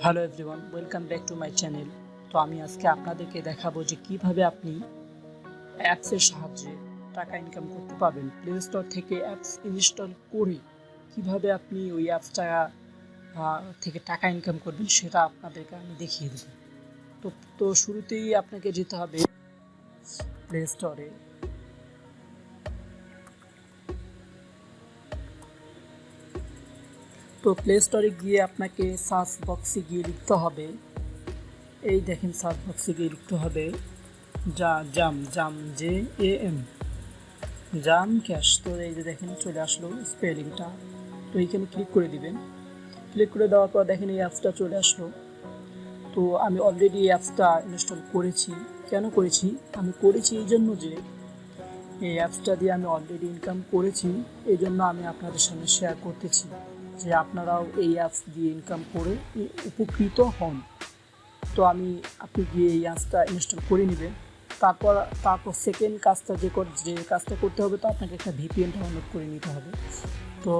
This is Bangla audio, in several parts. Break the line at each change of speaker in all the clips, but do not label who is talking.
Hello everyone, welcome back to my channel. তো আমি আজকে আপনাদেরকে দেখাবো যে কিভাবে আপনি অ্যাপসের সাহায্যে টাকা ইনকাম করতে পারবেন। প্লে স্টোর থেকে অ্যাপস ইনস্টল করে কিভাবে আপনি ওই অ্যাপসটা থেকে টাকা ইনকাম করবেন সেটা আপনাদেরকে আমি দেখিয়ে দেব। তো শুরুতেই আপনাকে যেতে হবে প্লে স্টোরে। তো প্লে স্টোরে গিয়ে আপনাকে সার্চ বক্সে গিয়ে লিখতে হবে, এই দেখেন সার্চ বক্সে গিয়ে লিখতে হবে জাম ক্যাশ। তো এই যে দেখেন চলে আসলো স্পেলিংটা। তো এইখানে ক্লিক করে দিবেন। ক্লিক করে দেওয়ার পর দেখেন এই অ্যাপসটা চলে আসলো। তো আমি অলরেডি এই অ্যাপসটা ইনস্টল করেছি। কেন করেছি? আমি করেছি এই জন্য যে এই অ্যাপসটা দিয়ে আমি অলরেডি ইনকাম করেছি, এই জন্য আমি আপনাদের সামনে শেয়ার করতেছি যে আপনারাও এই অ্যাপস দিয়ে ইনকাম করে উপকৃত হন। তো আপনি গিয়ে এই অ্যাপসটা ইনস্টল করে নেবেন। তারপর সেকেন্ড কাজটা যে কাজটা করতে হবে, তো আপনাকে একটা ভিপিএন ডাউনলোড করে নিতে হবে। তো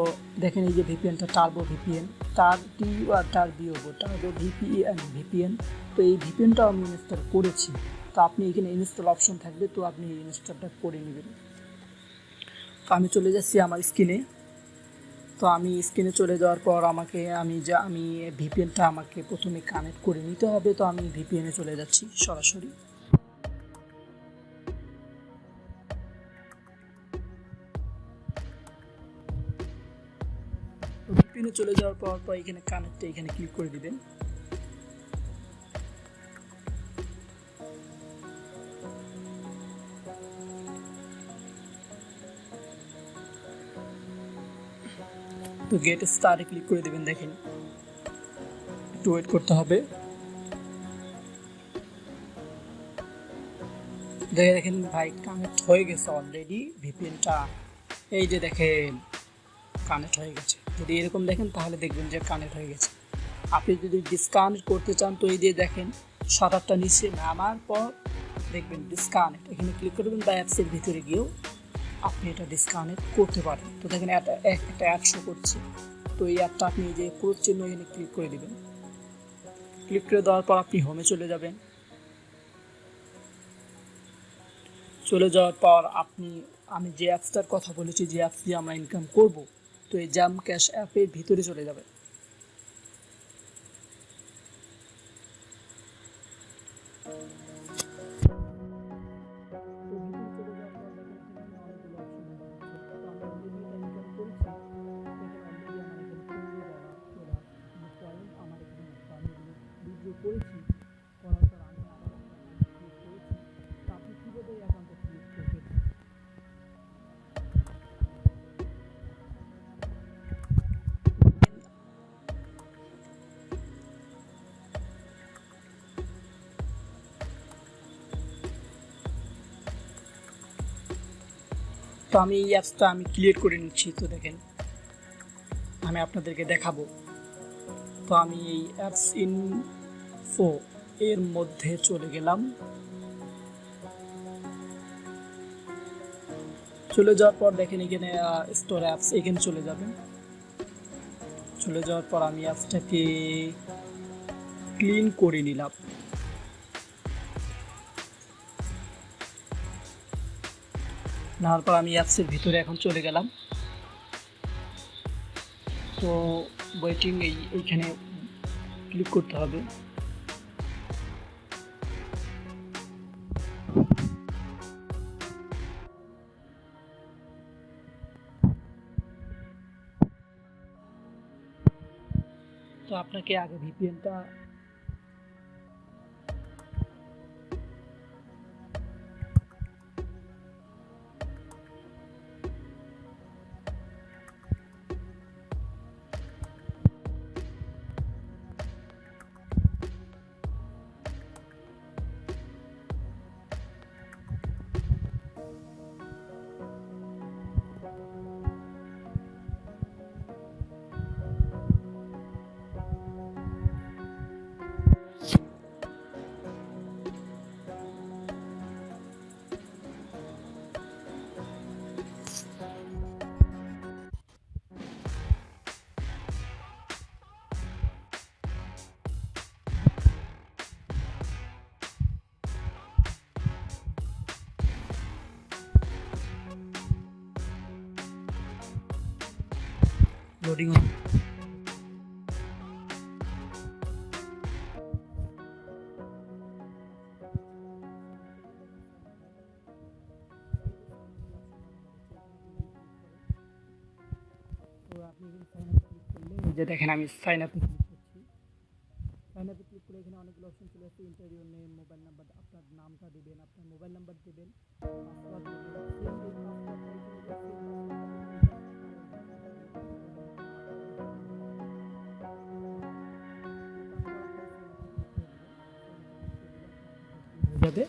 দেখেন এই যে ভিপিএনটা টার্বো ভিপিএন, টার্বো ভিপিএন। তো এই ভিপিএনটাও আমি ইনস্টল করেছি। তো আপনি এখানে ইনস্টল অপশন থাকবে, তো আপনি ইনস্টলটা করে নেবেন। তো আমি চলে যাচ্ছি আমার স্ক্রিনে। তো আমি স্ক্রিনে চলে যাওয়ার পর আমি ভিপিএনটা আমাকে প্রথমে কানেক্ট করে নিতে হবে। তো আমি ভিপিএনে চলে যাচ্ছি সরাসরি। তো ভিপিএনে চলে যাওয়ার পর এখানে কানেক্টে এখানে ক্লিক করে দিবেন। তো গেট স্টার্টে ক্লিক করে দিবেন। দেখেন একটু ওয়েট করতে হবে। দেখেন ভাই কানেক্ট হয়ে গেছে অলরেডি ভিপিএনটা। এই যে দেখেন কানেক্ট হয়ে গেছে। যদি এরকম দেখেন তাহলে দেখবেন যে কানেক্ট হয়ে গেছে। আপনি যদি ডিসকানেক্ট করতে চান তো এই দিয়ে দেখেন শাটারটা নিচে নামার পর দেখবেন ডিসকানেক্ট, এখানে ক্লিক করবেন বা অ্যাপসের ভিতরে গিয়েও আপনি এটা ডিসকানেক্ট করতে পারেন। তো দেখেন একটা অ্যাড শো করছে। তো এই অ্যাপটা আপনি এই যে ক্রস চিহ্ন এখানে ক্লিক করে দিবেন। ক্লিক করে দেওয়ার পর আপনি হোমে চলে যাবেন। চলে যাওয়ার পর আমি যে অ্যাপসটার কথা বলেছি, যে অ্যাপস দিয়ে আমরা ইনকাম করব, তো এই জাম ক্যাশ অ্যাপের ভিতরে চলে যাবেন। করেছি করার পর আমি আবার ক্রিয়েট করেছি। তো আপনি কীভাবে এই অ্যাকাউন্টটা ক্রিয়েট করবেন? তো আমি এই অ্যাপসটা ক্রিয়েট করে নিচ্ছি। তো দেখেন আমি আপনাদেরকে দেখাবো। তো আমি এই অ্যাপস ইনফো এর মধ্যে চলে গেলাম। চলে যাওয়ার পর দেখেন এখানে স্টোর অ্যাপস, এখানে চলে যাবেন। চলে যাওয়ার পর আমি অ্যাপসটাকে ক্লিন করে নিলাম। নেওয়ার পর আমি অ্যাপসের ভিতরে এখন চলে গেলাম। তো ওয়েটিং এইখানে ক্লিক করতে হবে। তো আপনাকে আগে ভিপিএনটা লোডিং তো আপনি সাইন আপ ক্লিক করলে এই যে দেখেন আমি সাইন আপে ক্লিক করছি। সাইন আপে ক্লিক করে এখানে অনেকগুলো অপশন চলে আসছে। ইন্টারভিউ নেম, মোবাইল নাম্বার, আপনার নামটা দেবেন, আপনার মোবাইল নাম্বার দেবেন, পাসওয়ার্ড দেবেন, সেম এই পাসওয়ার্ডটা এখানে যে সেম পাসওয়ার্ডটা যাবে,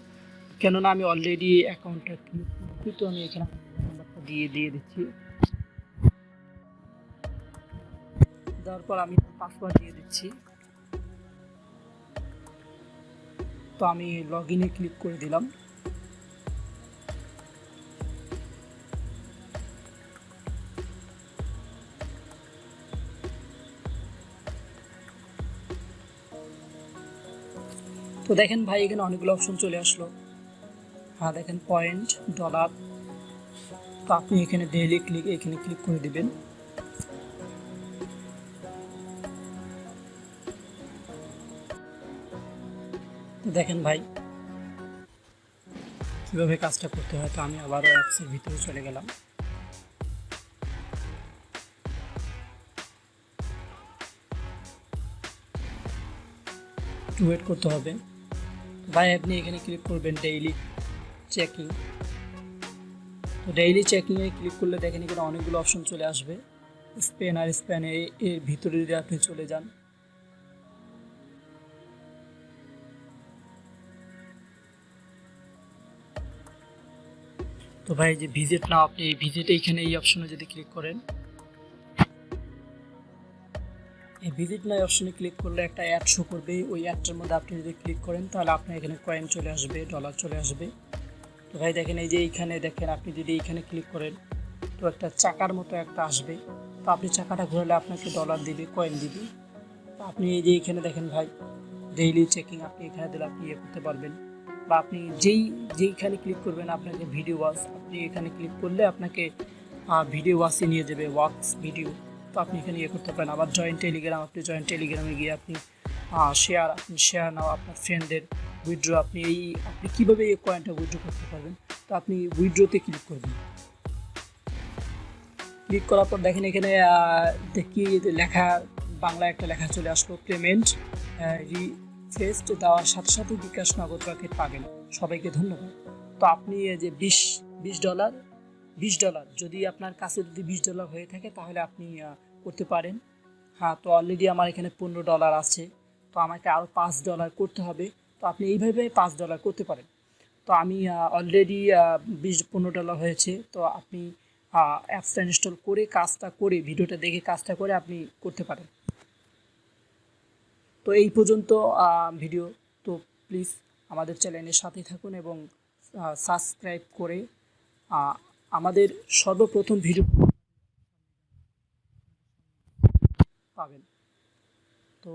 কেননা আমি অলরেডি অ্যাকাউন্টটা ক্লিক করেছি। তো আমি এখানে নাম্বারটা দিয়ে দিচ্ছি। দেওয়ার পর আমি পাসওয়ার্ড দিয়ে দিচ্ছি। তো আমি লগ ইনে ক্লিক করে দিলাম। তো দেখেন ভাই এখানে অনেকগুলো অপশন চলে আসলো। হ্যাঁ দেখেন পয়েন্ট, ডলার। তো আপনি এখানে ডেইলি এখানে ক্লিক করে দিবেন। তো দেখেন ভাই কিভাবে কাজটা করতে হয়। তো আমি আবারও অ্যাপসের ভিতরে চলে গেলাম। একটু ওয়েট করতে হবে ভাই। আপনি এখানে ক্লিক করবেন ডেইলি চেকিং। তো ডেইলি চেকিংয়ে ক্লিক করলে দেখেন এখানে অনেকগুলো অপশন চলে আসবে। স্প্যানে এর ভিতরে যদি আপনি চলে যান, তো ভাই যে ভিজিট নাও, আপনি এই ভিজিট এইখানে এই অপশনে যদি ক্লিক করেন, এই ভিজিট নাও অপশনে ক্লিক করলে একটা অ্যাড শো করবে। ওই অ্যাডটার মধ্যে আপনি যদি ক্লিক করেন তাহলে আপনার এখানে কয়েন চলে আসবে, ডলার চলে আসবে। তো ভাই দেখেন এই যে এইখানে দেখেন আপনি যদি এইখানে ক্লিক করেন তো একটা চাকার মতো একটা আসবে। তো আপনি চাকাটা ঘোরালে আপনাকে ডলার দিবে, কয়েন দিবে। তো আপনি এই যে এইখানে দেখেন ভাই ডেইলি চেকিং, আপনি এখানে দিলে আপনি ইয়ে করতে পারবেন। বা আপনি যেইখানে ক্লিক করবেন আপনাকে ভিডিও ওয়াচ, আপনি এখানে ক্লিক করলে আপনাকে ভিডিও ওয়াচে নিয়ে যাবে, ওয়াক্স ভিডিও। তো আপনি এখানে ইয়ে করতে পারেন। আবার জয়েন্ট টেলিগ্রাম, আপনি জয়েন্ট টেলিগ্রামে গিয়ে আপনি শেয়ার নাও আপনার ফ্রেন্ডদের, উইথড্র আপনি কীভাবে এই কয়েনটা উইথড্র করতে পারবেন। তো আপনি উইথড্রতে ক্লিক করবেন। ক্লিক করার পর দেখেন এখানে দেখি লেখা, বাংলা একটা লেখা চলে আসলো, পেমেন্ট রিকোয়েস্ট দেওয়ার সাথে সাথে বিকাশ নগদ রকেট পাবেন। সবাইকে ধন্যবাদ। তো আপনি যে $20 যদি আপনার কাছে যদি $20 হয়ে থাকে তাহলে আপনি করতে পারেন। হ্যাঁ, তো অলরেডি আমার এখানে $15 আছে। তো আমাকে আরও $5 করতে হবে। তো আপনি এইভাবে $5 করতে পারেন। তো আমি অলরেডি $15 হয়েছে। তো আপনি অ্যাপসটা ইনস্টল করে কাজটা করে, ভিডিওটা দেখে কাজটা করে আপনি করতে পারেন। তো এই পর্যন্ত ভিডিও। তো প্লিজ আমাদের চ্যানেলের সাথেই থাকুন এবং সাবস্ক্রাইব করে আমাদের সর্বপ্রথম ভিডিও পাবেন। তো